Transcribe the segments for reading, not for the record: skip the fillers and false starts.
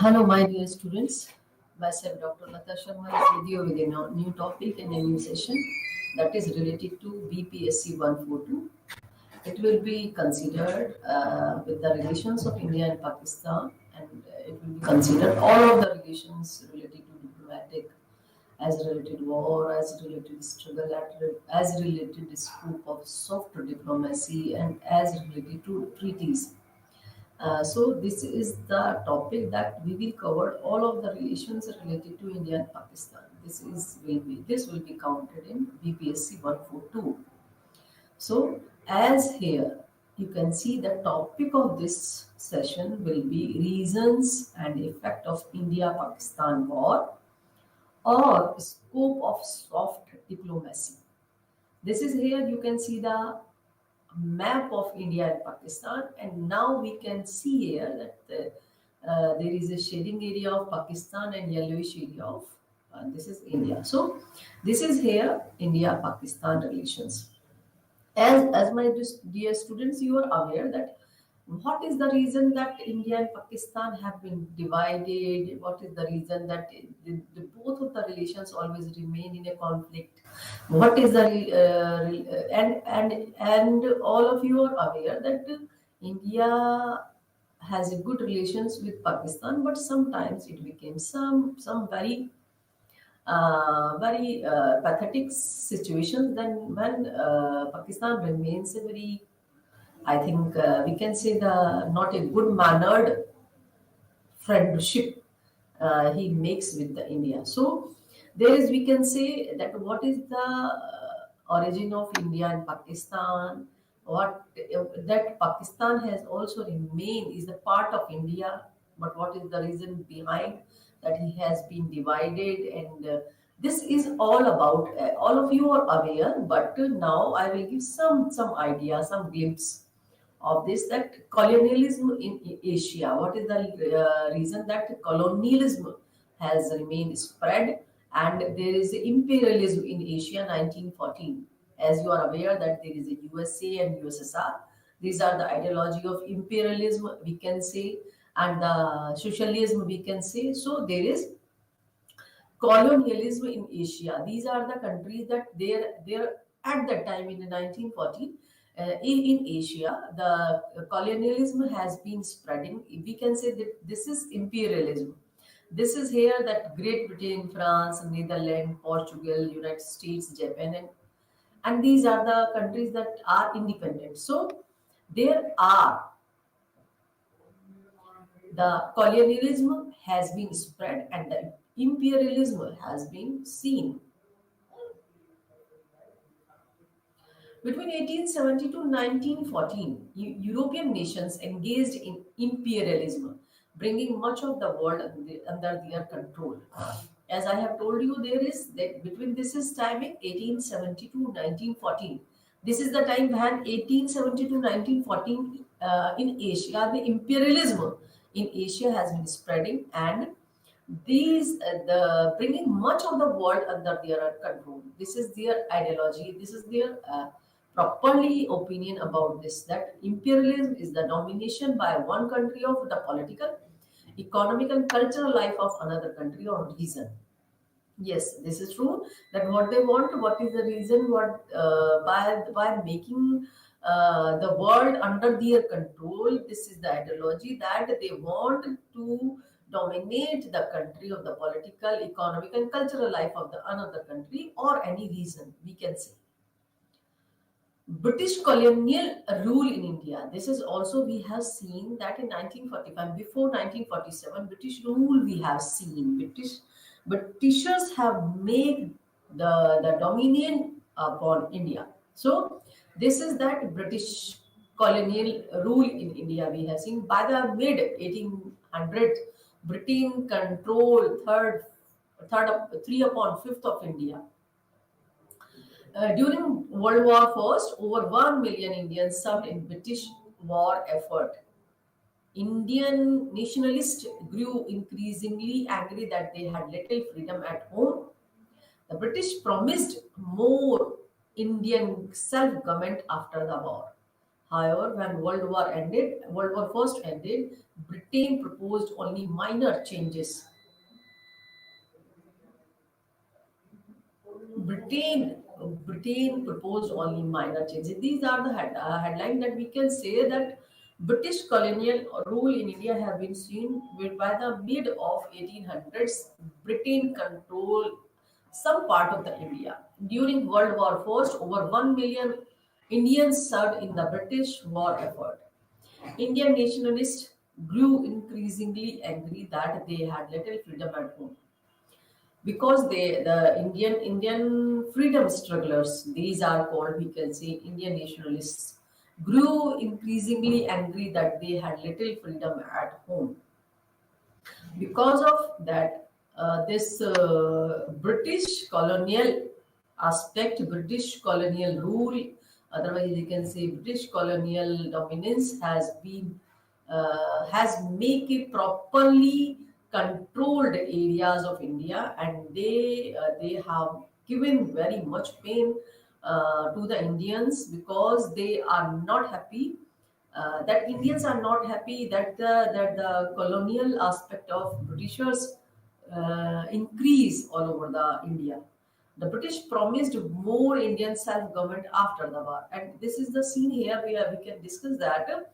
Hello, my dear students. Myself, Dr. Lata Sharma, is with you with a new topic and a new session that is related to BPSC 142. It will be considered with the relations of India and Pakistan, and it will be considered all of the relations related to diplomatic, as related war, as related struggle, as related scope of soft diplomacy, and as related to treaties. So this is the topic that we will cover all of the relations related to India and Pakistan. This will be counted in BPSC 142. So as here you can see the topic of this session will be reasons and effect of India-Pakistan war or scope of soft diplomacy. This is here you can see the map of India and Pakistan, and now we can see here that there is a shading area of Pakistan and yellowish area of this is India. So this is here India-Pakistan relations. As my dear students, you are aware that what is the reason that India and Pakistan have been divided? What is the reason that both of the relations always remain in a conflict? What is the and all of you are aware that India has a good relations with Pakistan, but sometimes it became some very pathetic situations. Then when Pakistan remains a very, I think we can say the not a good mannered friendship he makes with the India. So there is, we can say that what is the origin of India and Pakistan? What that Pakistan has also remained is a part of India, but what is the reason behind that he has been divided? And this is all about all of you are aware, but now I will give some idea, some glimpse of this, that colonialism in Asia. What is the reason that colonialism has remained spread and there is imperialism in Asia 1914? As you are aware that there is a USA and USSR. These are the ideology of imperialism, we can say, and the socialism, we can say. So there is colonialism in Asia. These are the countries that they're at that time in the 1914 in Asia. The colonialism has been spreading. We can say that this is imperialism. This is here that Great Britain, France, Netherlands, Portugal, United States, Japan, and these are the countries that are independent. So there are the colonialism has been spread and the imperialism has been seen. Between 1870 to 1914, European nations engaged in imperialism, bringing much of the world under their control. As I have told you, there is that between this is timing 1870 to 1914. This is the time when 1870 to 1914 in Asia, the imperialism in Asia has been spreading, and these the bringing much of the world under their control. This is their ideology. This is their properly opinion about this, that imperialism is the domination by one country of the political, economic, and cultural life of another country or region. Yes, this is true. That what they want, what is the reason? What by making the world under their control? This is the ideology that they want to dominate the country of the political, economic, and cultural life of the another country or any region. We can say. British colonial rule in India. This is also we have seen that in 1945, before 1947, British rule we have seen. Britishers have made the dominion upon India. So this is that British colonial rule in India we have seen. By the mid 1800s, Britain controlled three upon fifth of India. During World War First, over 1 million Indians served in British war effort. Indian nationalists grew increasingly angry that they had little freedom at home. The British promised more Indian self-government after the war. However, when World War First ended, Britain proposed only minor changes. Britain proposed only minor changes. These are the headline that we can say that British colonial rule in India have been seen with by the mid of 1800s. Britain controlled some part of the India. During World War First, over 1 million Indians served in the British war effort. Indian nationalists grew increasingly angry that they had little freedom at home because the Indian freedom strugglers, these are called, we can say, Indian nationalists, grew increasingly angry that they had little freedom at home. Because of that, this British colonial aspect, British colonial rule, otherwise you can say British colonial dominance has make it properly controlled areas of India, and they have given very much pain to the Indians because they are not happy, that Indians are not happy that the colonial aspect of Britishers increase all over the India. The British promised more Indian self-government after the war, and this is the scene here where we can discuss that.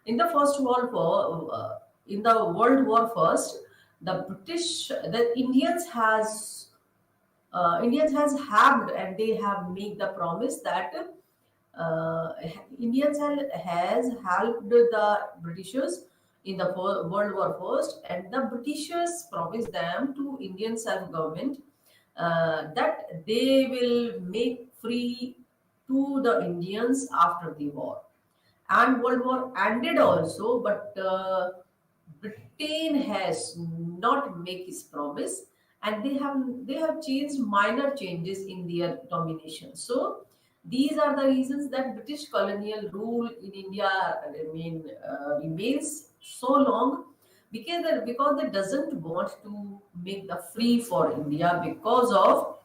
In the First World War, in the World War First, the Indians has helped, and they have made the promise that uh, has helped the Britishers in the World War First, and the Britishers promised them to Indian self-government that they will make free to the Indians after the war. And World War ended also, but Britain has not make his promise, and they have changed minor changes in their domination. So these are the reasons that British colonial rule in India remains so long, because they doesn't want to make the free for India, because of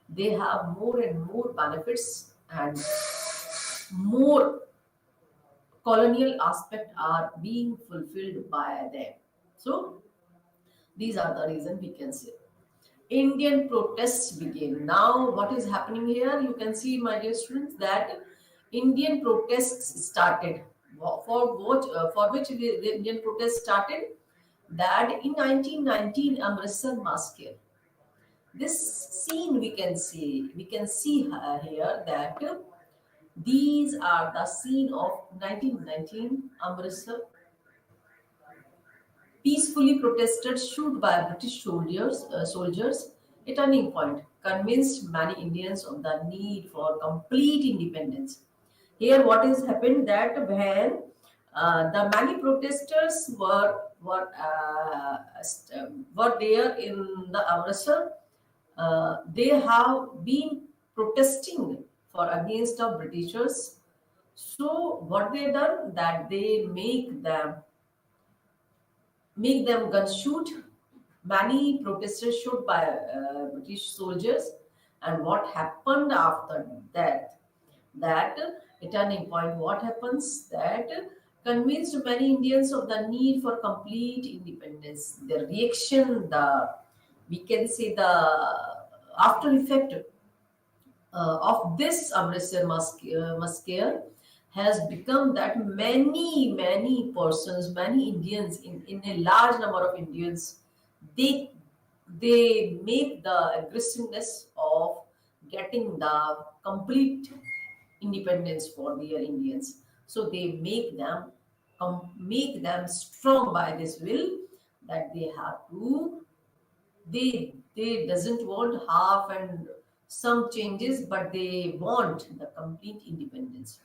they have more and more benefits and more colonial aspect are being fulfilled by them. So these are the reason we can say. Indian protests began. Now, what is happening here? You can see, my dear students, that Indian protests started. For which the Indian protests started? That in 1919, Amritsar massacre. This scene we can see here that these are the scene of 1919 Amritsar. Peacefully protested, shoot by British soldiers, a turning point, convinced many Indians of the need for complete independence. Here, what has happened that when the many protesters were there in the Amritsar, they have been protesting for against the Britishers. So what they done that they make them gun shoot. Many protesters shot by British soldiers. And what happened after that? That a turning point. What happens? That convinced many Indians of the need for complete independence. The reaction, the we can say the after effect of this Amritsar massacre has become that many Indians, in a large number of Indians, they they make the aggressiveness of getting the complete independence for their Indians. So they make them strong by this will, that they have to they doesn't want half and some changes, but they want the complete independence.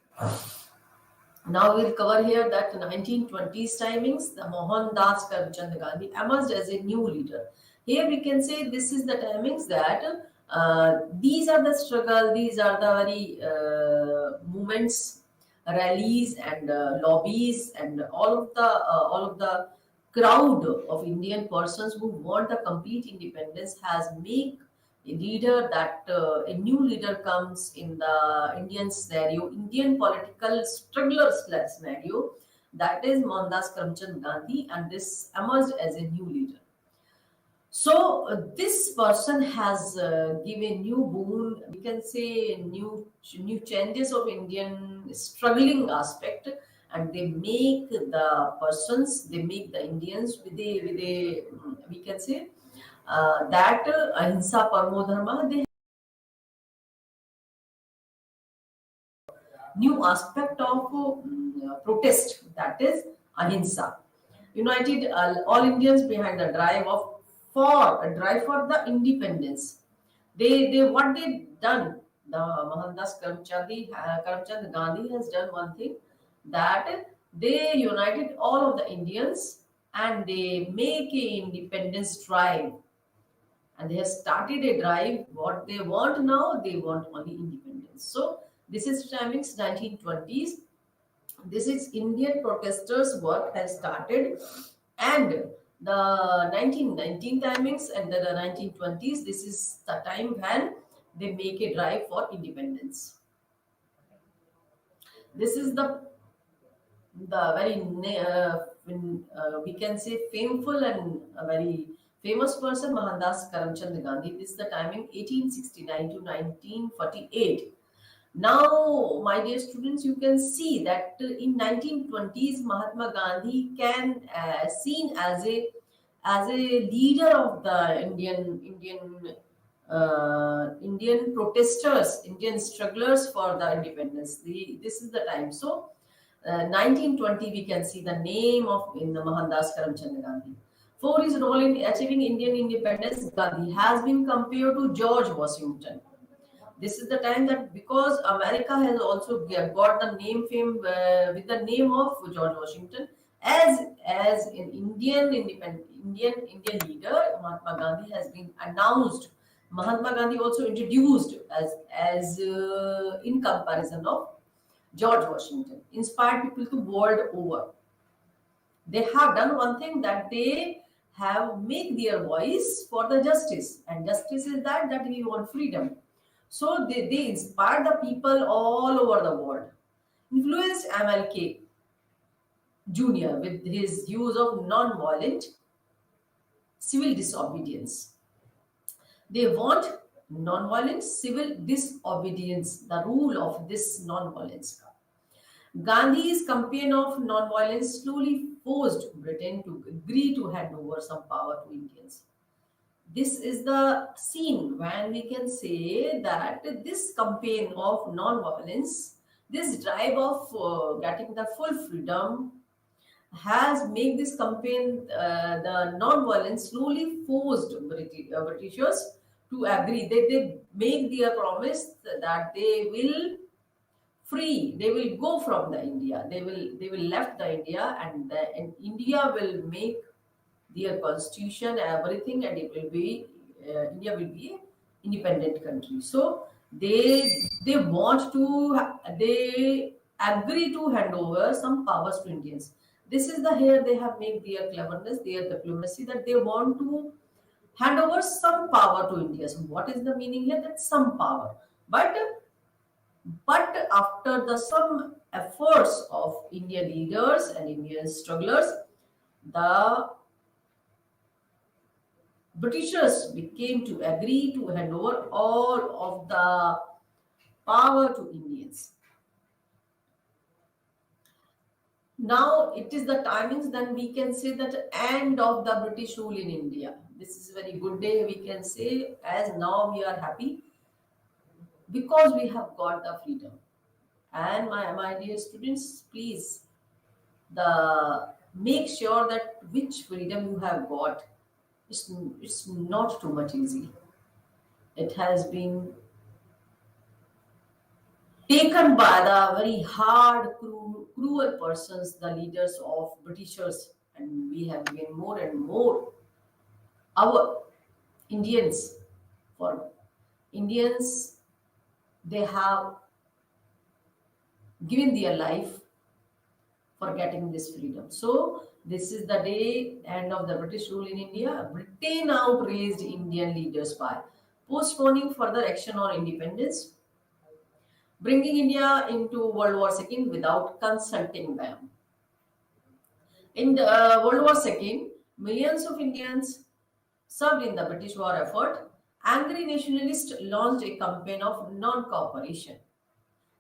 Now we'll cover here that 1920s timings, the Mohandas Karamchand Gandhi emerged as a new leader. Here we can say this is the timings that these are the struggle, these are the very movements, rallies, and lobbies, and all of the crowd of Indian persons who want the complete independence has A leader that a new leader comes in the Indian scenario, Indian political struggler scenario, that is Mohandas Karamchand Gandhi, and this emerged as a new leader. So this person has given new boon, we can say new changes of Indian struggling aspect, and they make the persons, they make the Indians with a we can say that ahimsa parmo dharma. They new aspect of protest, that is ahimsa. United all Indians behind the drive of for a drive for the independence. They what they done. The Mohandas Karamchand Gandhi has done one thing, that they united all of the Indians and they make a independence drive, and they have started a drive. What they want now, they want only independence. So this is timings 1920s. This is Indian protesters work has started, and the 1919 timings and the 1920s, this is the time when they make a drive for independence. This is the very we can say fameful and a very famous person, Mohandas Karamchand Gandhi. This is the timing 1869 to 1948. Now, my dear students, you can see that in 1920s, Mahatma Gandhi can seen as a leader of the Indian protesters, Indian strugglers for the independence. This is the time. So, 1920, we can see the name of in the Mohandas Karamchand Gandhi. For his role in achieving Indian independence, Gandhi has been compared to George Washington. This is the time that because America has also got the name fame with the name of George Washington as an Indian independent Indian leader, Mahatma Gandhi has been announced. Mahatma Gandhi also introduced as in comparison of George Washington, inspired people to world over. They have done one thing, that they have make their voice for the justice, and justice is that we want freedom. So they inspire the people all over the world. Influenced MLK Jr. with his use of non-violent civil disobedience. They want non-violent civil disobedience, the rule of this non-violence. Gandhi's campaign of non-violence slowly forced Britain to agree to hand over some power to Indians. This is the scene when we can say that this campaign of non-violence, this drive of getting the full freedom, has made this campaign, the non-violence, slowly forced Britishers to agree. They make their promise that they will free, they will go from the India, they will left the India, and India will make their constitution everything, and it will be India will be a independent country. So they want to they agree to hand over some powers to Indians. This is the here they have made their cleverness, their diplomacy, that they want to hand over some power to India. So what is the meaning here? That some power, but after the some efforts of Indian leaders and Indian strugglers, the Britishers became to agree to hand over all of the power to Indians. Now it is the timings, then we can say that end of the British rule in India. This is a very good day, we can say, as now we are happy because we have got the freedom. And my dear students, please the make sure that which freedom you have got, it's not too much easy. It has been taken by the very hard, cruel persons, the leaders of Britishers, and we have gained more and more. Our Indians, for Indians, they have given their life for getting this freedom. So this is the day end of the British rule in India. Britain outraged Indian leaders by postponing further action on independence, bringing India into World War II without consulting them. In the, World War II, millions of Indians served in the British war effort. Angry nationalists launched a campaign of non-cooperation.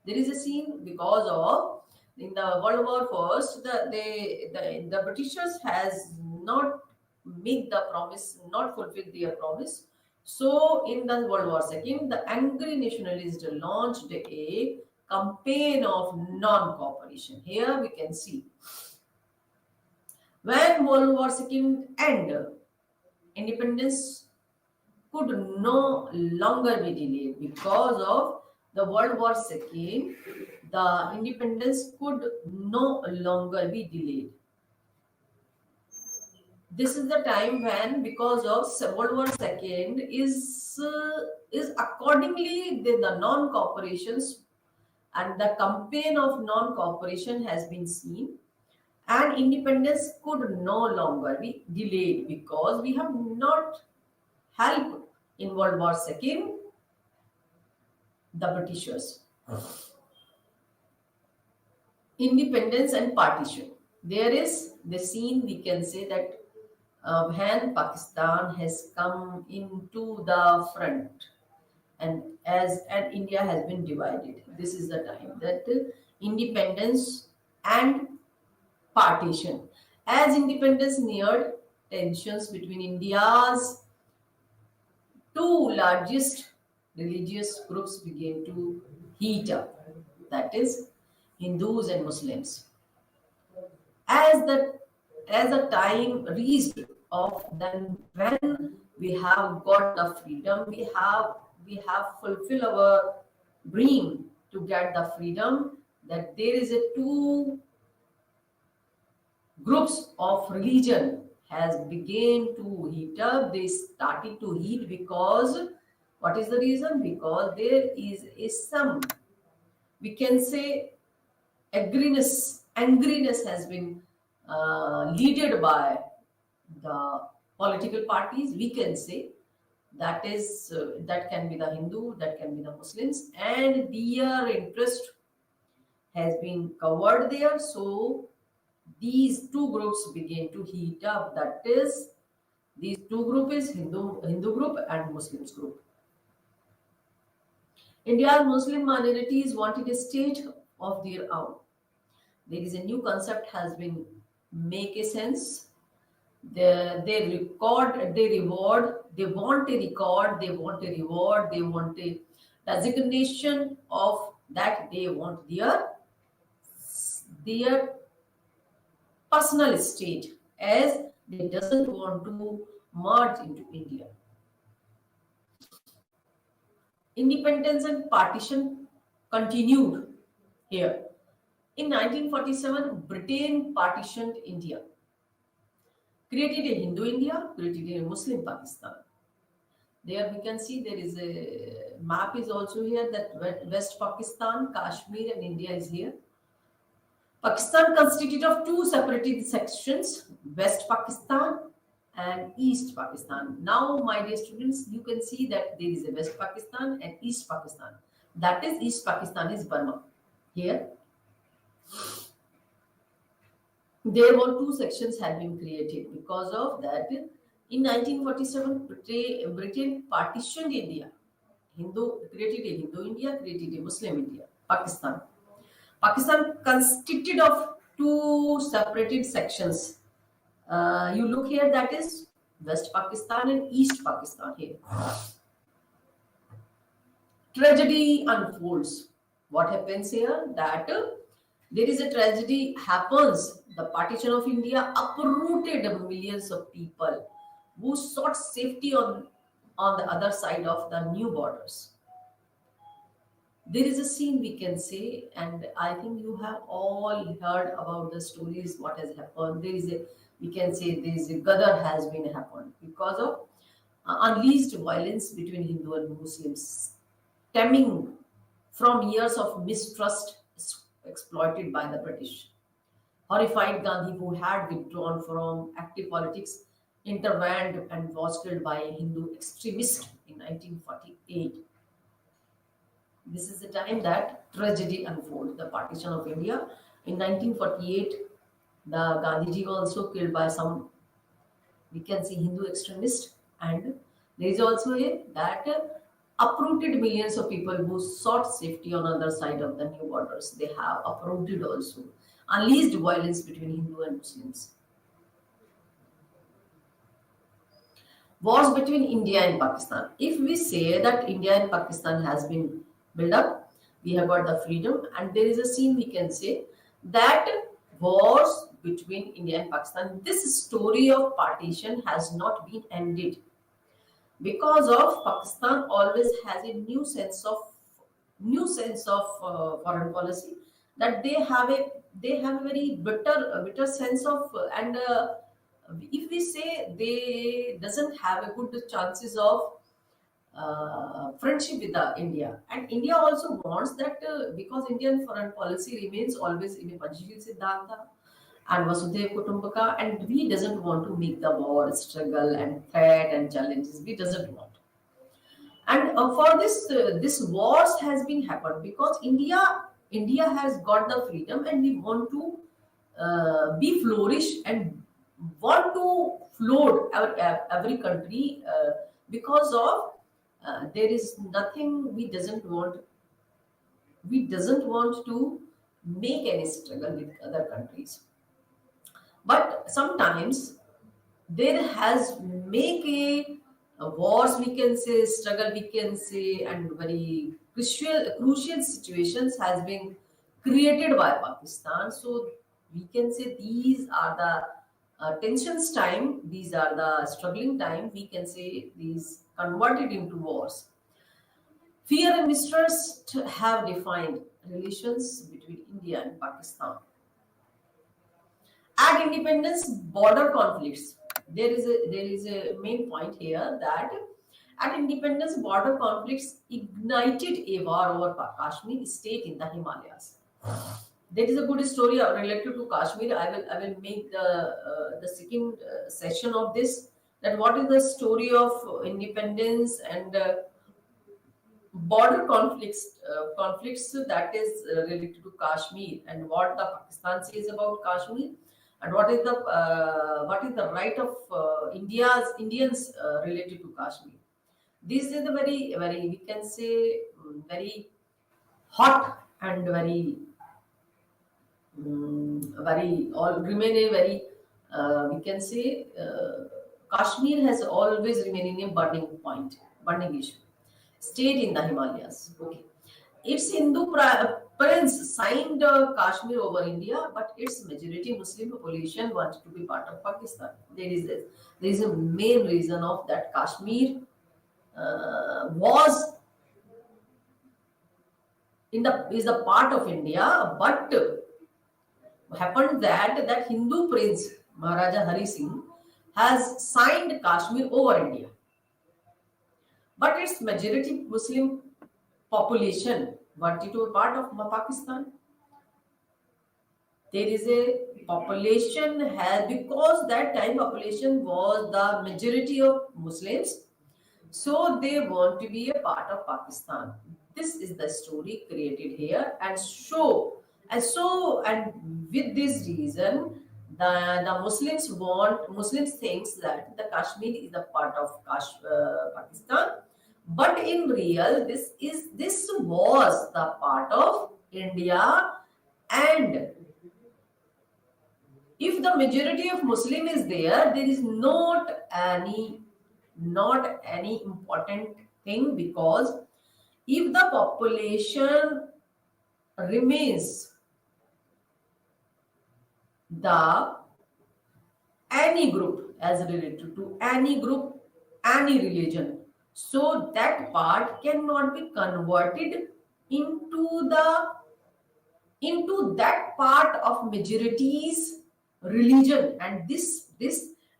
There is a scene because of in the World War First, the Britishers has not made the promise, not fulfilled their promise. So in the World War Second, the angry nationalists launched a campaign of non-cooperation. Here we can see when World War Second ended, independence could no longer be delayed because of the World War II. The independence could no longer be delayed. This is the time when, because of World War II, is accordingly the non-cooperations and the campaign of non-cooperation has been seen, and independence could no longer be delayed because we have not helped in World War II the Britishers. Independence and partition. There is the scene we can say that when Pakistan has come into the front and India has been divided. This is the time that independence and partition. As independence neared, tensions between India's two largest religious groups began to heat up. That is Hindus and Muslims. As the time reached of then when we have got the freedom, we have fulfilled our dream to get the freedom, that there is a two groups of religion has began to heat up. They started to heat because what is the reason? Because there is a some, we can say, angriness has been leaded by the political parties. We can say that is that can be the Hindu, that can be the Muslims, and their interest has been covered there. So these two groups begin to heat up. That is, these two group is Hindu group and Muslims group. India's Muslim minorities wanted a state of their own. There is a new concept has been make a sense. They record, they reward, they want a record, they want a reward, they want a designation of that they want their personal state, as they doesn't want to merge into India. Independence and partition continued here. In 1947, Britain partitioned India, created a Hindu India, created a Muslim Pakistan. There we can see there is a map is also here that West Pakistan, Kashmir, and India is here. Pakistan consisted of two separated sections, West Pakistan and East Pakistan. Now, my dear students, you can see that there is a West Pakistan and East Pakistan. That is, East Pakistan is Burma. Here, there were two sections had been created because of that. In 1947, Britain partitioned India. Hindu created a Hindu India, created a Muslim India, Pakistan. Pakistan consisted of two separated sections. You look here, that is West Pakistan and East Pakistan here. Tragedy unfolds. What happens here? That there is a tragedy happens. The partition of India uprooted millions of people who sought safety on the other side of the new borders. There is a scene we can say, and I think you have all heard about the stories what has happened. There is a, we can say, there is a gadar has been happened because of unleashed violence between Hindu and Muslims, stemming from years of mistrust exploited by the British. Horrified Gandhi, who had withdrawn from active politics, intervened and was killed by a Hindu extremist in 1948. This is the time that tragedy unfolded, the partition of India. In 1948, the Gandhiji was also killed by some, we can see, Hindu extremist, and there is also a that uprooted millions of people who sought safety on other side of the new borders. They have uprooted also, unleashed violence between Hindu and Muslims. Wars between India and Pakistan. If we say that India and Pakistan has been built up, we have got the freedom, and there is a scene we can say that wars between India and Pakistan, this story of partition has not been ended because of Pakistan always has a new sense of foreign policy, that they have a very bitter sense of and if we say they doesn't have a good chances of friendship with the India, and India also wants that because Indian foreign policy remains always in a Panchsheel Siddhanta and Vasudev Kutumbaka, and we doesn't want to make the war, struggle, and threat and challenges. We doesn't want. And for this wars has been happened because India has got the freedom, and we want to be flourish and want to float every country because of there is nothing we doesn't want to make any struggle with other countries, but sometimes there has make a wars, we can say, struggle, we can say, and very crucial situations has been created by Pakistan. So we can say these are the tensions time, these are the struggling time, we can say these converted into wars. Fear and mistrust have defined relations between India and Pakistan. At independence, border conflicts. There is a main point here that at independence, border conflicts ignited a war over Kashmir state in the Himalayas. There is a good story related to Kashmir. I will make the second session of this. That what is the story of independence and border conflicts that is related to Kashmir, and what the Pakistan says about Kashmir, and what is the right of Indians related to Kashmir. This is the very we can say very hot and very all remain a very we can say Kashmir has always remained in a burning issue. Stayed in the Himalayas. Okay, its prince signed Kashmir over India, but its majority Muslim population wanted to be part of Pakistan. There is a main reason of that Kashmir was is a part of India, but happened that Hindu prince Maharaja Hari Singh has signed Kashmir over India, but its majority Muslim population wanted to be part of Pakistan. There is a population has because that time population was the majority of Muslims, so they want to be a part of Pakistan. This is the story created here, and with this reason, the Muslims thinks that the Kashmir is a part of Pakistan, but in real, this was the part of India, and if the majority of Muslim is there is not any important thing, because if the population remains the any group as related to any group, any religion, so that part cannot be converted into the into that part of majority's religion, and this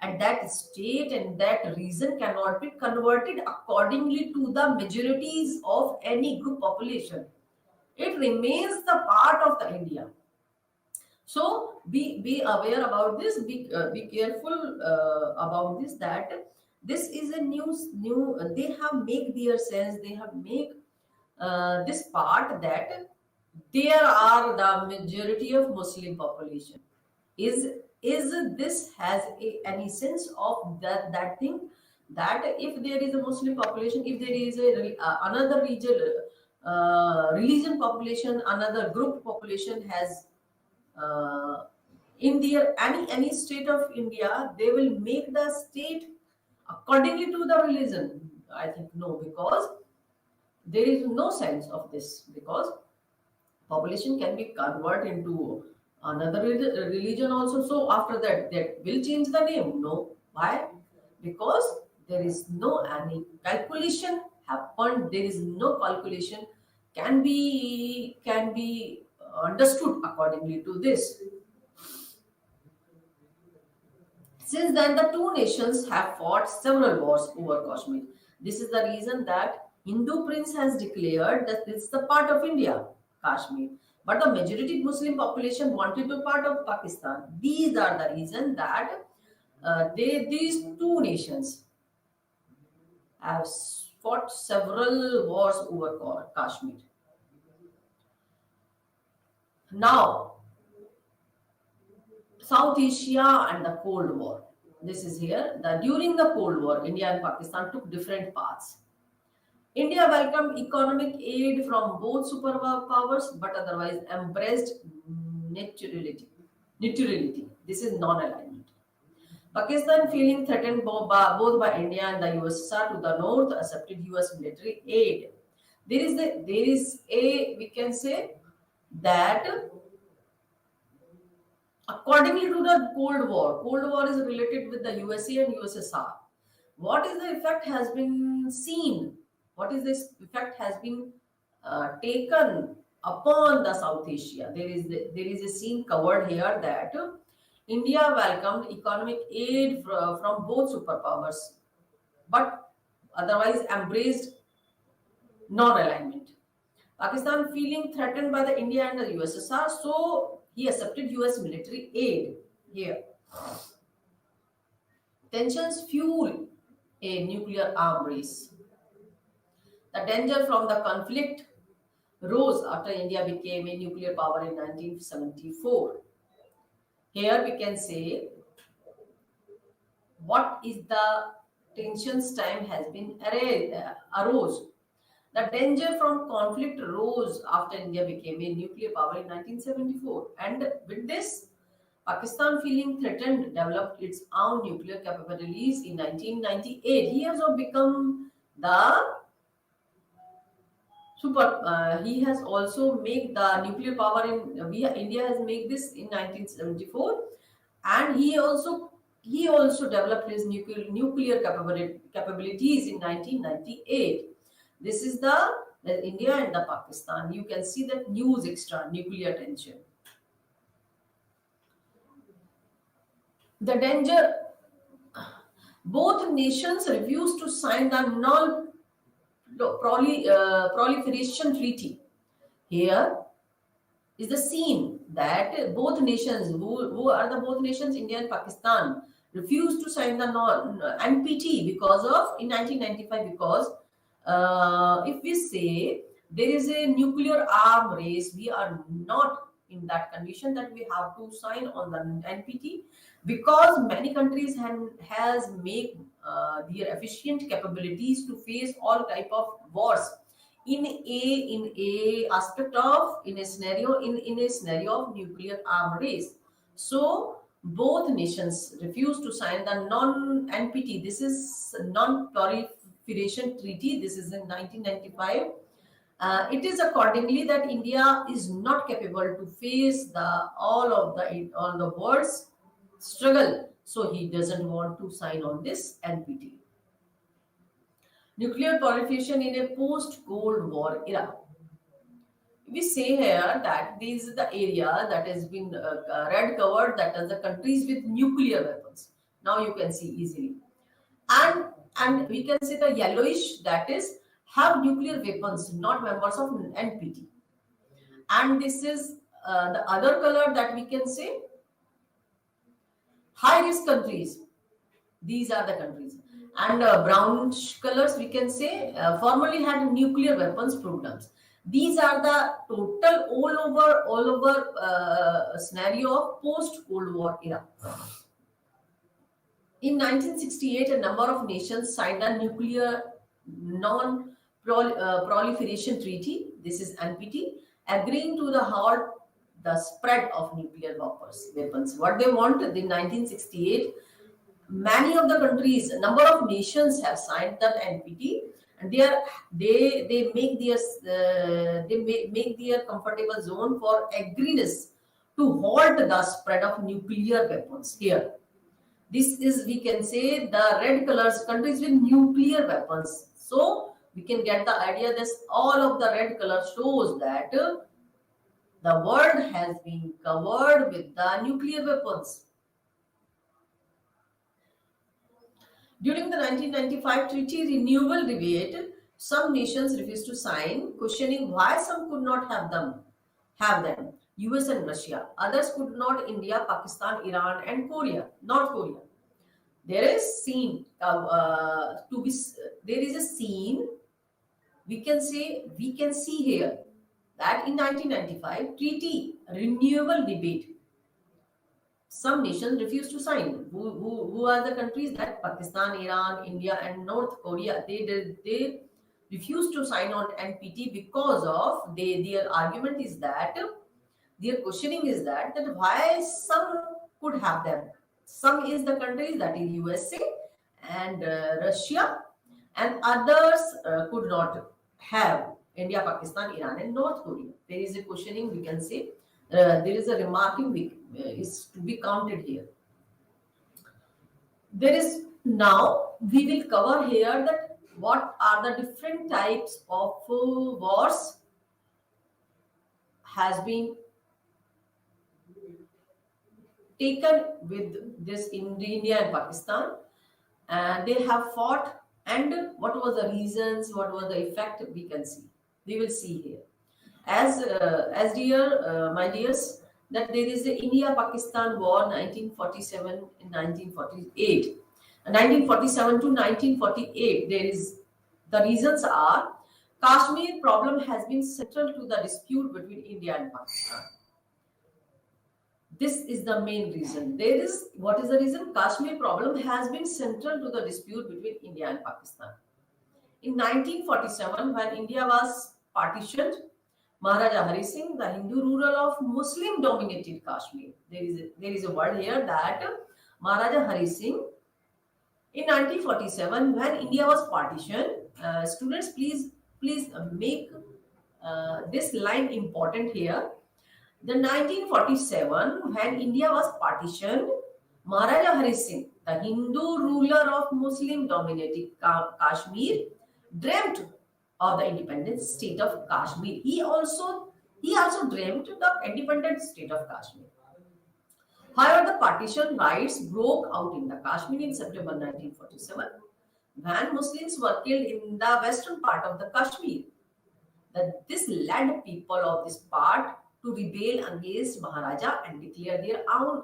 and that state and that reason cannot be converted accordingly to the majorities of any group population. It remains the part of the India. So be aware about this. Be careful about this. That this is a new. They have make their sense. They have make this part that there are the majority of Muslim population. Is this has any sense of that thing, that if there is a Muslim population, if there is another religion population, another group population has uh, in their any state of India, they will make the state accordingly to the religion. I think no, because there is no sense of this, because population can be converted into another religion also. So after that, that will change the name. No, why? Because there is no any calculation happened. There is no calculation can be understood accordingly to this. Since then, the two nations have fought several wars over Kashmir. This is the reason that Hindu prince has declared that this is the part of India, Kashmir. But the majority Muslim population wanted to be part of Pakistan. These are the reason that these two nations have fought several wars over Kashmir. Now, South Asia and the Cold War. This is here. During the Cold War, India and Pakistan took different paths. India welcomed economic aid from both superpowers but otherwise embraced neutrality. Neutrality. This is non-alignment. Pakistan, feeling threatened both by India and the USSR to the north, accepted US military aid. There is a we can say that accordingly to the Cold War is related with the USA and USSR. What is the effect has been seen? What is this effect has been taken upon the South Asia? There is a scene covered here that India welcomed economic aid from both superpowers, but otherwise embraced non-alignment. Pakistan feeling threatened by the India and the USSR, so he accepted US military aid here. Tensions fuel a nuclear arm race. The danger from the conflict rose after India became a nuclear power in 1974. Here we can say what is the tensions time has been arose. The danger from conflict rose after India became a nuclear power in 1974. And with this, Pakistan, feeling threatened, developed its own nuclear capabilities in 1998. He has also become the he has also made the nuclear power in India has made this in 1974, and he also developed his nuclear capabilities in 1998. This is the India and the Pakistan. You can see that news extra nuclear tension. The danger. Both nations refused to sign the non-proliferation treaty. Here is the scene that both nations, who are the both nations, India and Pakistan, refused to sign the NPT because of in 1995. Because if we say there is a nuclear arm race, we are not in that condition that we have to sign on the NPT, because many countries has make their efficient capabilities to face all type of wars in a aspect of in a scenario of nuclear arm race. So both nations refused to sign the non NPT. This is non proliferation treaty. This is in 1995. It is accordingly that India is not capable to face the all the world's struggle, so he doesn't want to sign on this NPT. Nuclear proliferation in a post-Cold War era. We say here that this is the area that has been red covered, that is the countries with nuclear weapons. Now you can see easily, and we can say the yellowish, that is have nuclear weapons, not members of NPT. And this is The other color that we can say, high risk countries. These are the countries. And brownish colors, we can say, formerly had nuclear weapons programs. These are the total all over scenario of post Cold War era. In 1968, a number of nations signed a nuclear non-proliferation treaty. This is NPT, agreeing to the halt the spread of nuclear weapons. What they wanted in 1968, many of the countries, a number of nations have signed that NPT, and they make their make their comfortable zone for agreements to halt the spread of nuclear weapons here. This is, we can say, the red colors, countries with nuclear weapons. So we can get the idea that all of the red color shows that the world has been covered with the nuclear weapons. During the 1995 treaty renewal debate, some nations refused to sign, questioning why some could not have them. US and Russia. Others could not, India, Pakistan, Iran, and North Korea. There is scene to be. There is a scene. We can see here that in 1995 treaty renewal debate, some nations refused to sign. Who are the countries? That Pakistan, Iran, India, and North Korea. They refused to sign on NPT because of their argument is that their questioning is that why some could have them. Some is the countries, that is USA and Russia, and others could not have India, Pakistan, Iran, and North Korea. There is a questioning, we can say. There is a remarking is to be counted here. There is, now we will cover here that what are the different types of wars has been taken with this in India and Pakistan, and they have fought, and what was the reasons, what was the effect, we will see here. As my dears, that there is the India Pakistan war 1947 and 1948. 1947 to 1948, there is, the reasons are, Kashmir problem has been central to the dispute between India and Pakistan. This is the main reason. What is the reason? Kashmir problem has been central to the dispute between India and Pakistan. In 1947, when India was partitioned, Maharaja Hari Singh, the Hindu ruler of Muslim-dominated Kashmir. There is a word here that Maharaja Hari Singh, in 1947, when India was partitioned, students, please make this line important here. The 1947, when India was partitioned, Maharaja Hari Singh, the Hindu ruler of Muslim-dominated Kashmir, dreamt of the independent state of Kashmir. He also dreamt the independent state of Kashmir. However, the partition riots broke out in the Kashmir in September 1947, when Muslims were killed in the western part of the Kashmir. This led people of this part to rebel against Maharaja and declare their own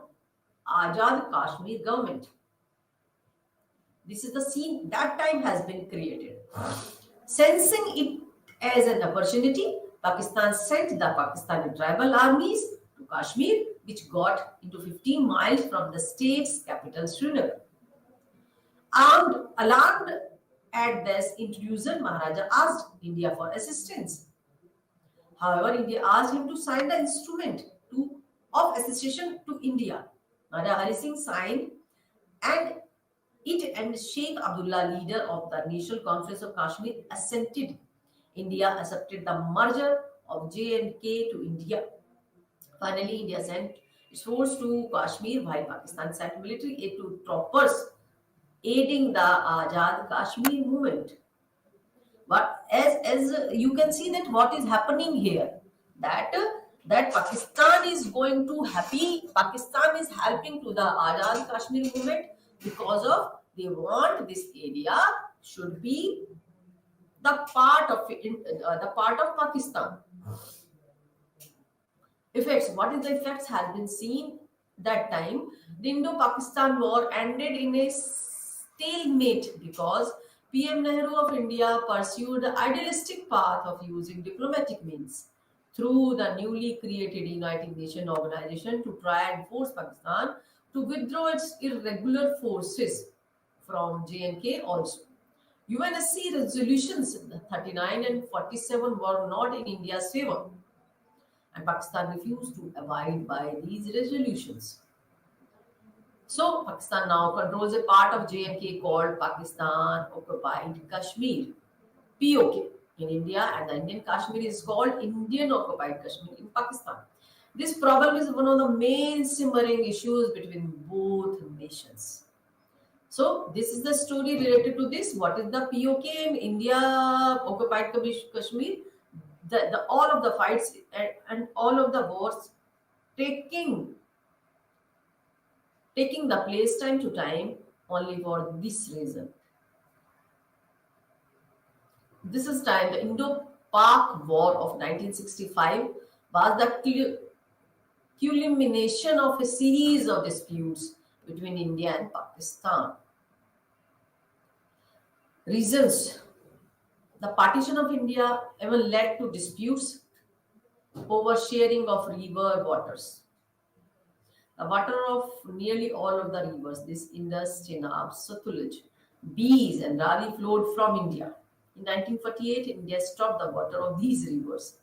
Azad Kashmir government. This is the scene that time has been created. Sensing it as an opportunity, Pakistan sent the Pakistani tribal armies to Kashmir, which got into 15 miles from the state's capital, Srinagar. Alarmed at this intrusion, Maharaja asked India for assistance. However, India asked him to sign the instrument of accession to India. Maharaja Hari Singh signed, and Sheikh Abdullah, leader of the National Conference of Kashmir, assented. India accepted the merger of J&K to India. Finally, India sent its force to Kashmir, while Pakistan sent military aid to troopers aiding the Azad Kashmir movement. But as you can see that what is happening here, that Pakistan is going to Pakistan is helping to the Azad Kashmir movement because of they want this area should be the part of Pakistan. Effects. What is the effects has been seen that time. The Indo-Pakistan war ended in a stalemate because PM Nehru of India pursued the idealistic path of using diplomatic means through the newly created United Nations organization to try and force Pakistan to withdraw its irregular forces from J&K also. UNSC resolutions 39 and 47 were not in India's favor, and Pakistan refused to abide by these resolutions. So, Pakistan now controls a part of J&K called Pakistan Occupied Kashmir, POK, in India, and the Indian Kashmir is called Indian Occupied Kashmir in Pakistan. This problem is one of the main simmering issues between both nations. So, this is the story related to this. What is the POK in India occupied Kashmir? All of the fights and all of the wars taking the place time to time only for this reason. This is time the Indo-Pak War of 1965 was the culmination of a series of disputes between India and Pakistan. Reasons: the partition of India even led to disputes over sharing of river waters. The water of nearly all of the rivers, this Indus, Chenab, Satluj, Bees, and Ravi flowed from India. In 1948, India stopped the water of these rivers.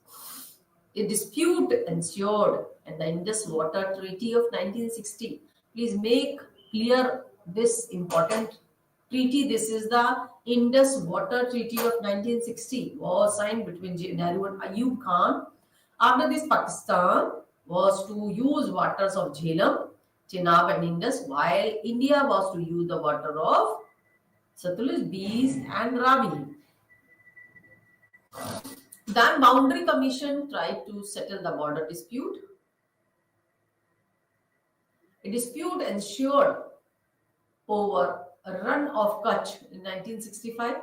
A dispute ensued, and the Indus Water Treaty of 1960. Please make clear this important treaty. This is the Indus Water Treaty of 1960, was signed between Nehru and Ayub Khan. After this, Pakistan was to use waters of Jhelum, Chenab, and Indus, while India was to use the water of Satluj, Bees, and Ravi. Then Boundary Commission tried to settle the border dispute. A dispute ensued over a run of Kutch in 1965.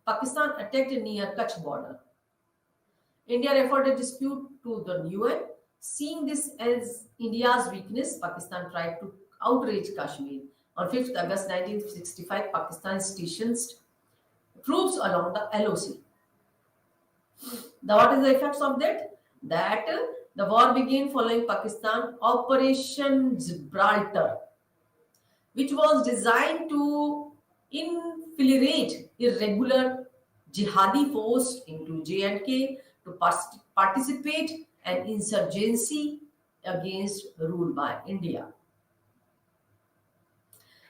Pakistan attacked near Kutch border. India referred a dispute to the UN. Seeing this as India's weakness, Pakistan tried to outrage Kashmir. On 5th August 1965, Pakistan stationed troops along the LOC. What is the effects of that? The war began following Pakistan Operation Gibraltar, which was designed to infiltrate irregular jihadi force into J&K to participate an insurgency against rule by India.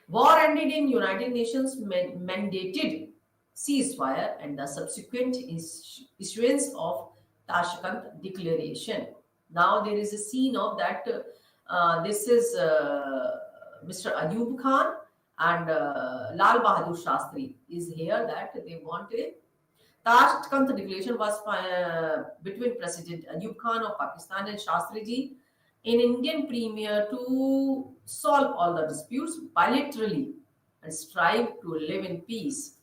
War ended in United Nations mandated ceasefire and the subsequent issuance of Tashkent Declaration. Now there is a scene of that. This is Mr. Ayub Khan and Lal Bahadur Shastri is here that they want a Tashkent Declaration was between President Ayub Khan of Pakistan and Shastri ji, an Indian premier, to solve all the disputes bilaterally and strive to live in peace.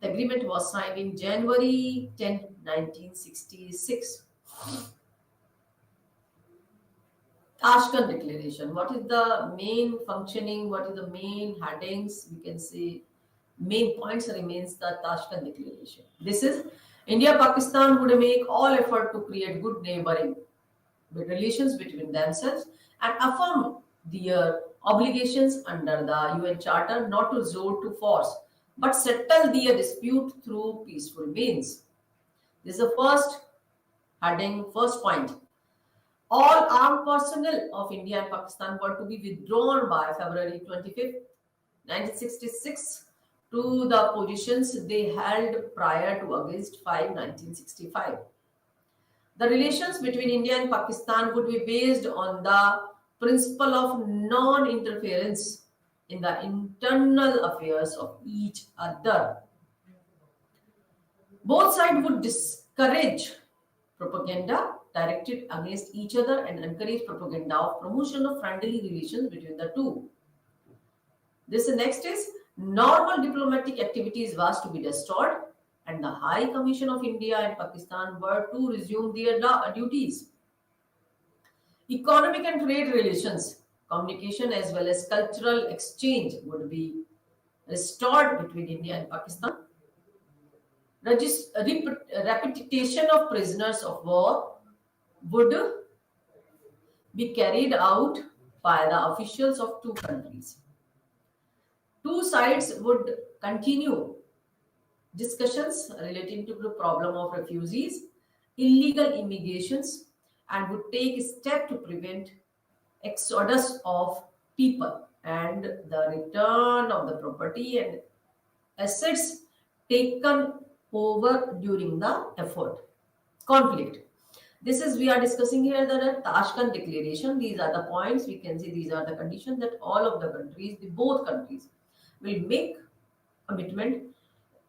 The agreement was signed in January 10, 1966. Tashkent Declaration. What is the main functioning? What is the main headings? We can say main points remains the Tashkent Declaration. This is India-Pakistan would make all effort to create good neighboring relations between themselves and affirm their obligations under the UN Charter not to resort to force but settle their dispute through peaceful means. This is the first heading, first point. All armed personnel of India and Pakistan were to be withdrawn by February 25th, 1966 to the positions they held prior to August 5, 1965. The relations between India and Pakistan would be based on the principle of non-interference in the internal affairs of each other. Both sides would discourage propaganda directed against each other and encourage propaganda of promotion of friendly relations between the two. This next is normal diplomatic activities was to be destroyed and the High Commission of India and Pakistan were to resume their duties. Economic and trade relations, communication as well as cultural exchange would be restored between India and Pakistan. Repatriation of prisoners of war would be carried out by the officials of two countries. Two sides would continue discussions relating to the problem of refugees, illegal immigrations, and would take a step to prevent exodus of people and the return of the property and assets taken over during the effort conflict. This is we are discussing here the Tashkent Declaration. These are the points we can see. These are the conditions that all of the countries, the both countries, will make commitment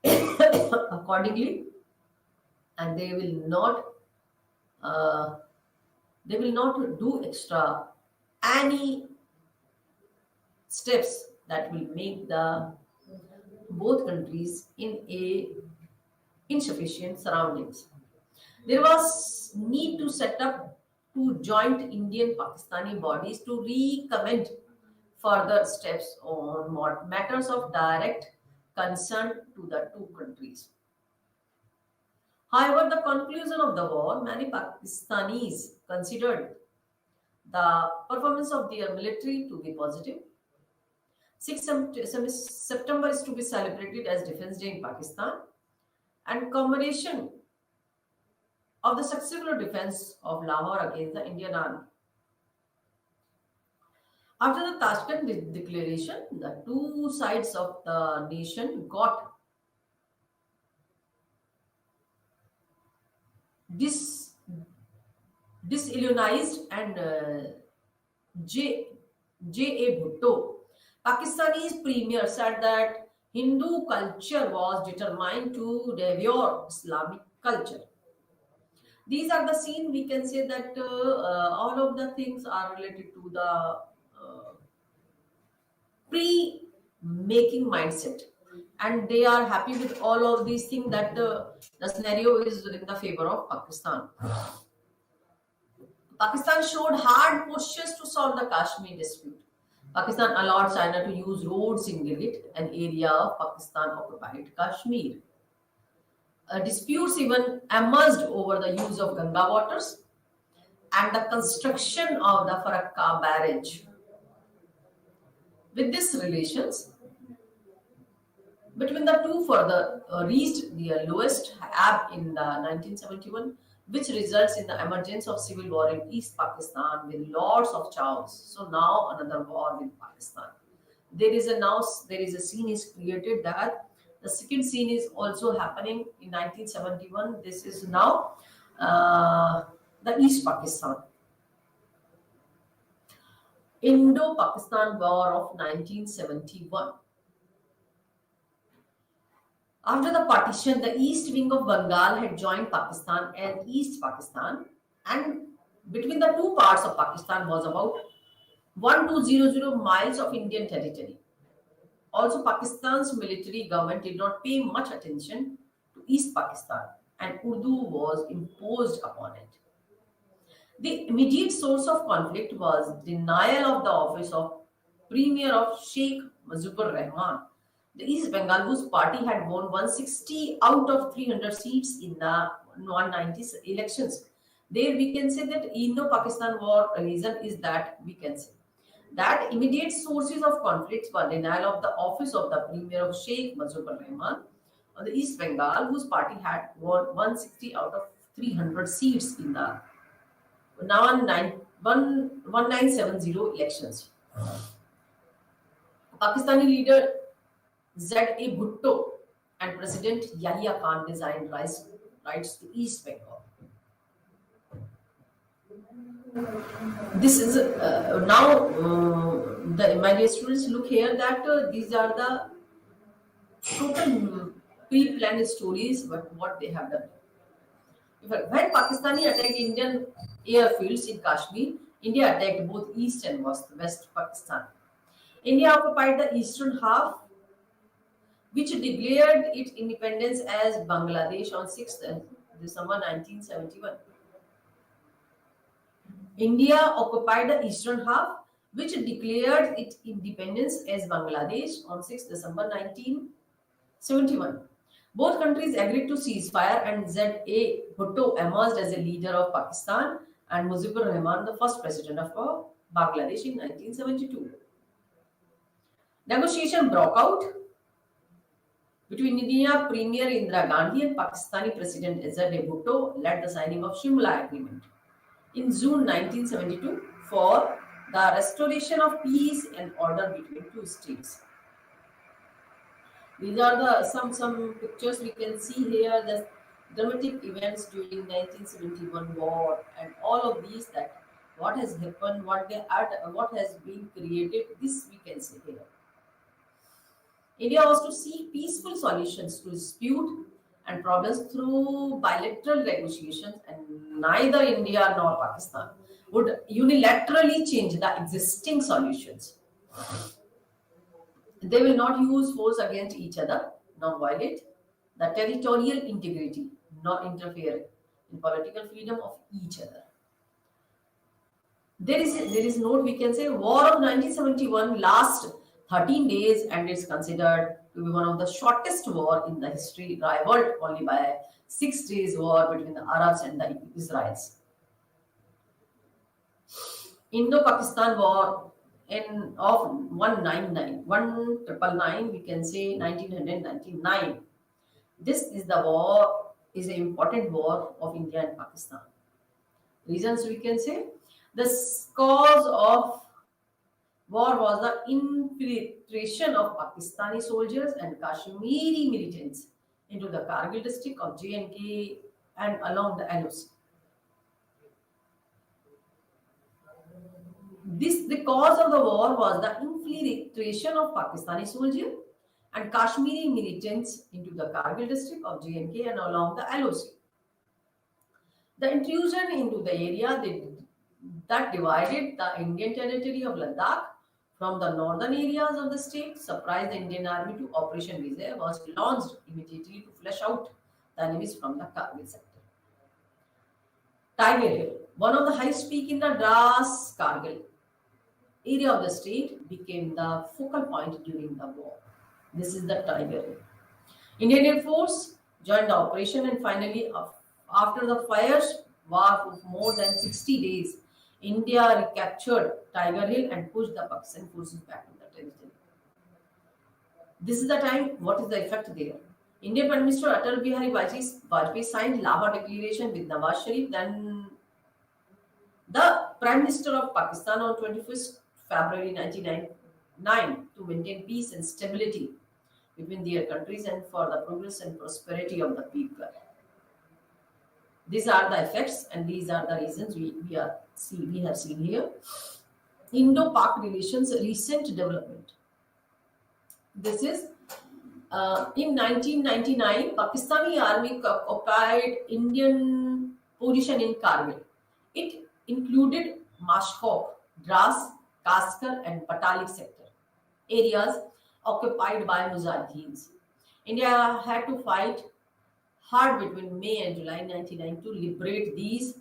accordingly, and uh, they will not do extra any steps that will make the both countries in a insufficient surroundings. There was need to set up two joint Indian Pakistani bodies to recommend further steps on matters of direct concern to the two countries. However, the conclusion of the war, many Pakistanis considered the performance of their military to be positive. 6 September is to be celebrated as Defense Day in Pakistan, and commemoration of the successful defense of Lahore against the Indian Army. After the Tashkent Declaration, the two sides of the nation got dis- disillusionized, and J. J. A. Bhutto, Pakistani's premier, said that Hindu culture was determined to devour Islamic culture. These are the scene we can say that all of the things are related to the pre-making mindset, and they are happy with all of these things that the scenario is in the favor of Pakistan. Pakistan showed hard postures to solve the Kashmir dispute. Pakistan allowed China to use roads in Gilgit, an area of Pakistan occupied Kashmir. Disputes even emerged over the use of Ganga waters and the construction of the Farakka barrage. With these relations between the two further reached their lowest ebb in the 1971, which results in the emergence of civil war in East Pakistan with lots of chaos. So now another war with Pakistan. There is a scene is created that the second scene is also happening in 1971. This is now the East Pakistan. Indo-Pakistan War of 1971. After the partition, the east wing of Bengal had joined Pakistan and East Pakistan, and between the two parts of Pakistan was about 1200 miles of Indian territory. Also, Pakistan's military government did not pay much attention to East Pakistan, and Urdu was imposed upon it. The immediate source of conflict was denial of the office of Premier of Sheikh Mujibur Rahman. The East Bengal, whose party had won 160 out of 300 seats in the 190 elections. There we can say that Indo-Pakistan war reason is that we can say that immediate sources of conflicts were denial of the office of the Premier of Sheikh Mujibur Rahman of the East Bengal, whose party had won 160 out of 300 seats in the now 1970 elections. Pakistani leader Z.A. Bhutto and President Yahya Khan designed rights to East Bengal. This is now the my dear students look here that these are the total pre-planned stories, but what they have done. When Pakistani attacked Indian airfields in Kashmir, India attacked both east and west Pakistan. India occupied the eastern half, which declared its independence as Bangladesh on 6th December 1971. India occupied the eastern half, which declared its independence as Bangladesh on 6 December 1971. Both countries agreed to ceasefire, and Z.A. Bhutto emerged as a leader of Pakistan and Mujibur Rahman the first president of Bangladesh in 1972. Negotiation broke out between India Premier Indira Gandhi and Pakistani President Z.A. Bhutto led the signing of Shimla Agreement in June 1972 for the restoration of peace and order between two states. These are the some pictures we can see here. The dramatic events during 1971 war and all of these, that what has happened, what they had, what has been created. This we can see here. India was to seek peaceful solutions to dispute and problems through bilateral negotiations, and neither India nor Pakistan would unilaterally change the existing solutions. They will not use force against each other, nor violate the territorial integrity, nor interfere in political freedom of each other. There is note we can say war of 1971 last 13 days and is considered to be one of the shortest war in the history, rivaled only by 6 days war between the Arabs and the Israelis. Indo-Pakistan War in of 1999, we can say 1999. This is the war, is an important war of India and Pakistan. Reasons we can say, the cause of war was the infiltration of Pakistani soldiers and Kashmiri militants into the Kargil district of J&K and along the LOC. The cause of the war was the infiltration of Pakistani soldiers and Kashmiri militants into the Kargil district of J&K and along the LOC. The intrusion into the area that divided the Indian territory of Ladakh from the northern areas of the state surprised the Indian Army to Operation Vijay was launched immediately to flush out the enemies from the Kargil sector. Tiger Hill, one of the highest peak in the Dras Kargil area of the state, became the focal point during the war. This is the Tiger Hill. Indian Air Force joined the operation, and finally, after the fires war of more than 60 days, India recaptured Tiger Hill and pushed the Pakistan forces back to the territory. This is the time. What is the effect there? Indian Prime Minister Atal Bihari Vajpayee signed Lahore Declaration with Nawaz Sharif, then the Prime Minister of Pakistan, on 21st February 1999 to maintain peace and stability between their countries and for the progress and prosperity of the people. These are the effects and these are the reasons we have seen here. Indo-Pak relations recent development. This is in 1999, Pakistani army occupied Indian position in Kargil. It included Mashkok, Dras, Kaskar and Batalik sector, areas occupied by Mujahideen. India had to fight hard between May and July 1999 to liberate these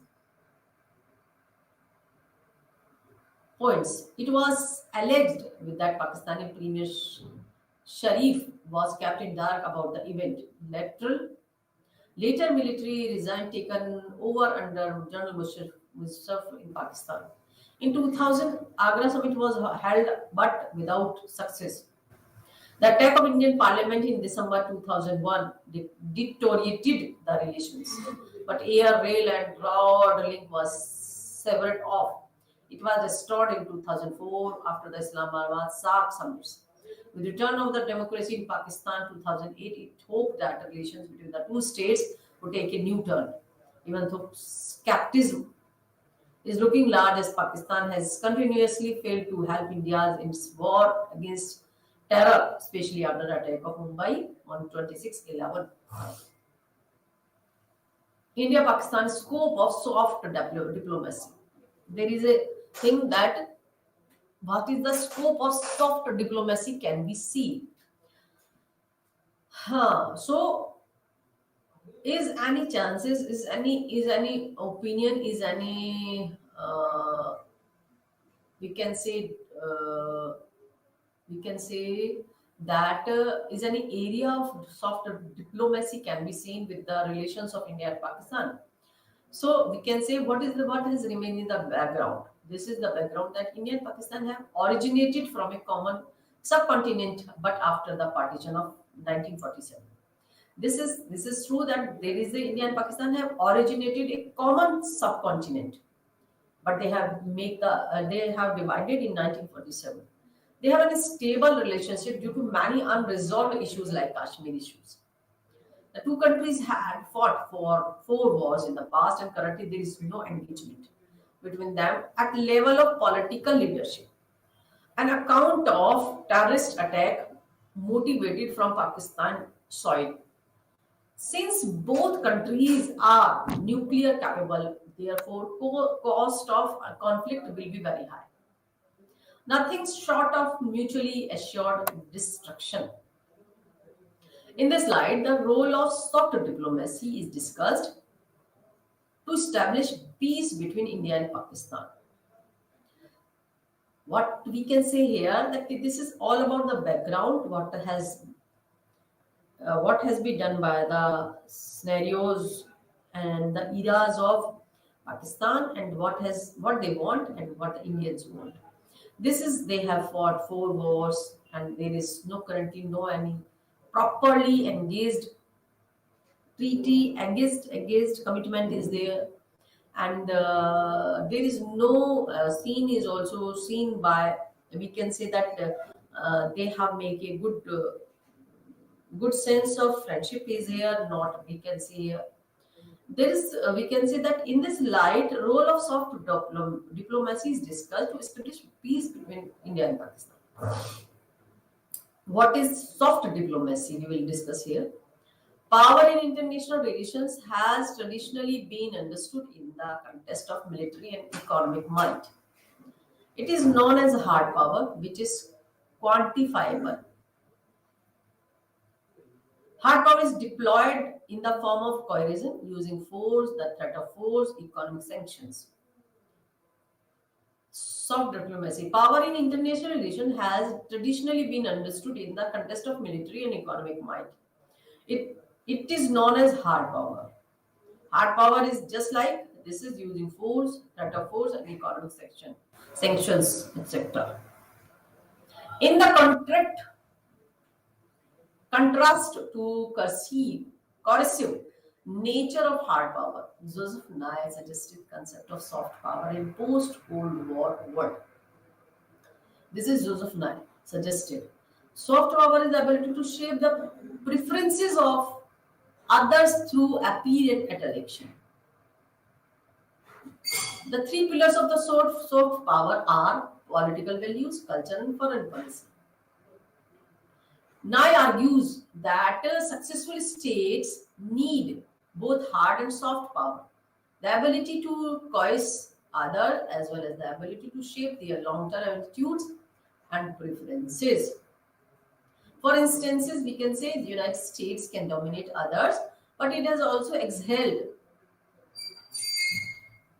points. It was alleged with that Pakistani Premier Sharif was kept in dark about the event. Later military resign taken over under General Musharraf in Pakistan. In 2000, Agra summit was held but without success. The attack of Indian Parliament in December 2001 deteriorated the relations, but air, rail, and road link was severed off. It was restored in 2004 after the Islamabad SAARC summits. With the return of the democracy in Pakistan 2008, it hoped that the relations between the two states would take a new turn. Even though skepticism is looking large as Pakistan has continuously failed to help India in its war against terror, especially after the attack of Mumbai on 26/11. India-Pakistan scope of soft diplomacy. There is a thing that what is the scope of soft diplomacy can be seen. So, is any chances, is any opinion, is any we can say we can say that is an area of soft diplomacy can be seen with the relations of India and Pakistan. So we can say what has remained in the background. This is the background that India and Pakistan have originated from a common subcontinent, but after the partition of 1947. This is true that there is the India and Pakistan have originated a common subcontinent, but they have divided in 1947. They have a stable relationship due to many unresolved issues like Kashmir issues. The two countries had fought for four wars in the past, and currently there is no engagement between them at level of political leadership. An account of terrorist attack motivated from Pakistan soil. Since both countries are nuclear capable, therefore cost of conflict will be very high. Nothing short of mutually assured destruction. In this slide, the role of soft diplomacy is discussed to establish peace between India and Pakistan. What we can say here that this is all about the background, what has been done by the scenarios and the eras of Pakistan, and what they want and what the Indians want. This is they have fought four wars, and there is no currently no any properly engaged treaty engaged commitment is there, and there is no scene is also seen by, we can say that they have make a good sense of friendship is here, not we can say there is we can say that in this light role of soft diplomacy is discussed to establish peace between India and Pakistan. What is soft diplomacy we will discuss here. Power in international relations has traditionally been understood in the context of military and economic might. It is known as hard power, which is quantifiable. Hard power is deployed in the form of coercion, using force, the threat of force, economic sanctions. Soft diplomacy. Power in international relations has traditionally been understood in the context of military and economic might. It is known as hard power. Hard power is just like this is using force, threat of force, and economic sanctions, etc. In the contrast to coercive nature of hard power, Joseph Nye suggested concept of soft power in post-Cold War world. This is Joseph Nye suggested. Soft power is the ability to shape the preferences of others through appeal at election. The three pillars of the soft power are political values, culture, and foreign policy. Nye argues that successful states need both hard and soft power, the ability to coerce others as well as the ability to shape their long-term attitudes and preferences. For instances, we can say the United States can dominate others, but it has also excelled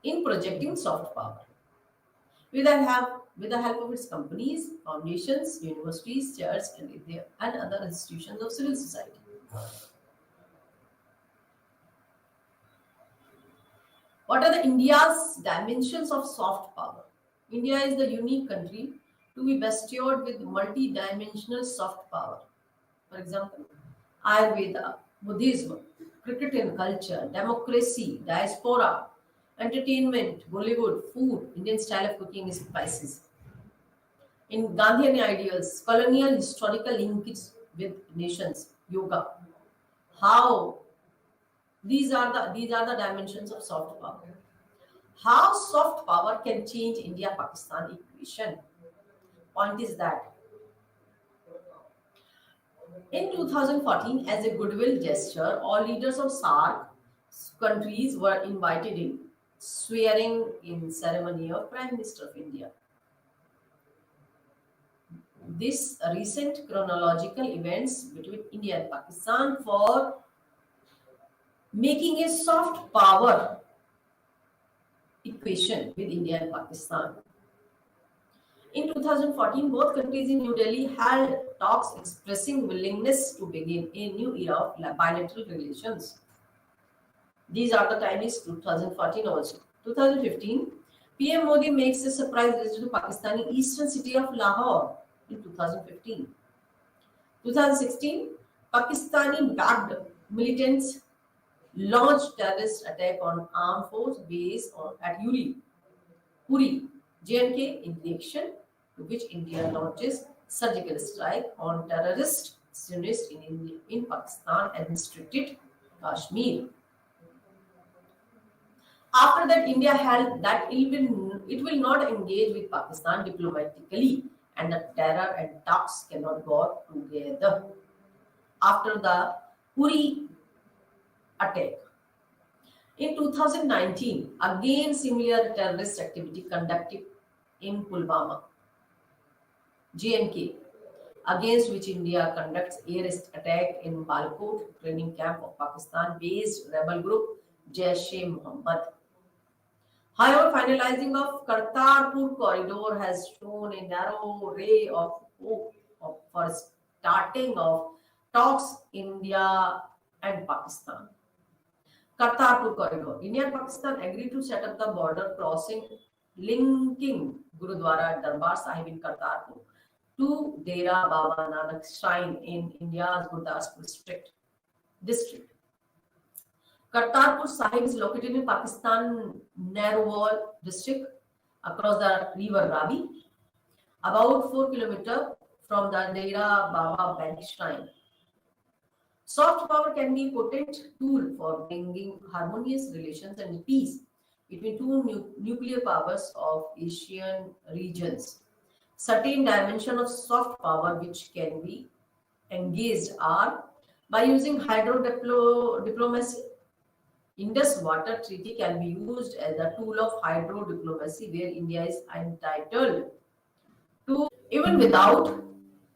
in projecting soft power. With the help of its companies, foundations, universities, churches, and other institutions of civil society. What are the India's dimensions of soft power? India is the unique country to be bestowed with multi-dimensional soft power. For example, Ayurveda, Buddhism, cricket and culture, democracy, diaspora, entertainment, Bollywood, food, Indian style of cooking is spices. In Gandhian ideals, colonial historical linkage with nations, yoga. How these are the dimensions of soft power. How soft power can change India-Pakistan equation? Point is that in 2014, as a goodwill gesture, all leaders of SAARC countries were invited in, swearing in ceremony of Prime Minister of India. This recent chronological events between India and Pakistan for making a soft power equation with India and Pakistan. In 2014, both countries in New Delhi held talks expressing willingness to begin a new era of bilateral relations. These are the time is 2014 also. 2015, PM Modi makes a surprise visit to Pakistani eastern city of Lahore in 2015. 2016, Pakistani-backed militants launched terrorist attack on armed force base at Uri, J&K in reaction to which India launches surgical strike on terrorist extremists in Pakistan and restricted Kashmir. After that, India held that it will not engage with Pakistan diplomatically and the terror and talks cannot go together. After the Uri attack, in 2019, again similar terrorist activity conducted in Pulwama, J&K, against which India conducts air attack in Balkot training camp of Pakistan-based rebel group Jaish-e-Mohammed. However, finalizing of Kartarpur corridor has shown a narrow ray of hope for starting of talks India and Pakistan. Kartarpur corridor. India and Pakistan agreed to set up the border crossing linking Gurudwara Darbar Sahib in Kartarpur to Dera Baba Nanak Shrine in India's Gurdaspur district. Kartarpur Sahib is located in Pakistan Narowal district across the river Ravi, about 4 kilometers from the Dera Baba Bank Shrine. Soft power can be a potent tool for bringing harmonious relations and peace between two nuclear powers of Asian regions. Certain dimension of soft power which can be engaged are by using diplomacy. Indus Water Treaty can be used as a tool of hydro diplomacy where India is entitled to, even without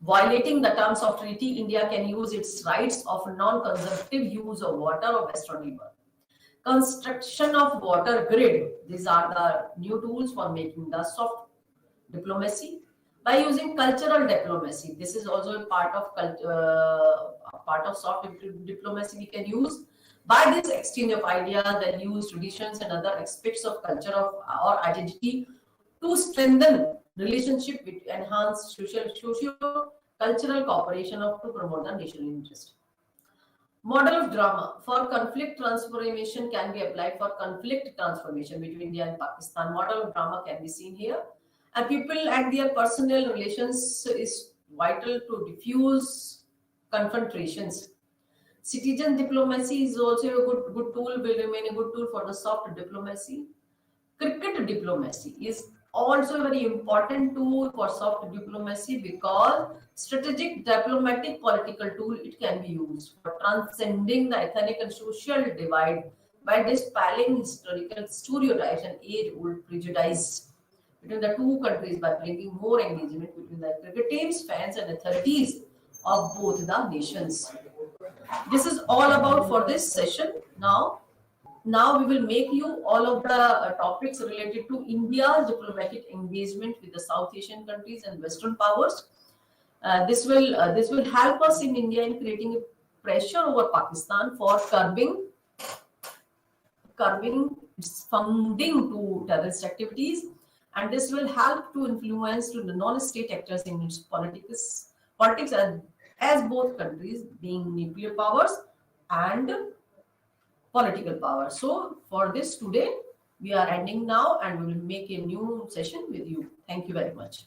violating the terms of treaty, India can use its rights of non-consumptive use of water of Western River. Construction of water grid. These are the new tools for making the soft diplomacy. By using cultural diplomacy, this is also a part of soft diplomacy we can use. By this exchange of ideas and use traditions and other aspects of culture of our identity to strengthen relationship with enhance socio-cultural cooperation of to promote the national interest. Model of drama for conflict transformation can be applied for conflict transformation between India and Pakistan. Model of drama can be seen here. And people and their personal relations is vital to diffuse confrontations. Citizen diplomacy is also a good tool, will remain a good tool for the soft diplomacy. Cricket diplomacy is also a very important tool for soft diplomacy because strategic diplomatic political tool it can be used for transcending the ethnic and social divide by dispelling historical stereotypes and age-old prejudice between the two countries by bringing more engagement between the cricket teams, fans, and authorities of both the nations. This is all about for this session. Now we will make you all of the topics related to India's diplomatic engagement with the South Asian countries and Western powers. This will help us in India in creating a pressure over Pakistan for curbing its funding to terrorist activities, and this will help to influence to the non-state actors in its politics as both countries being nuclear powers and political power. So for this today, we are ending now and we will make a new session with you. Thank you very much.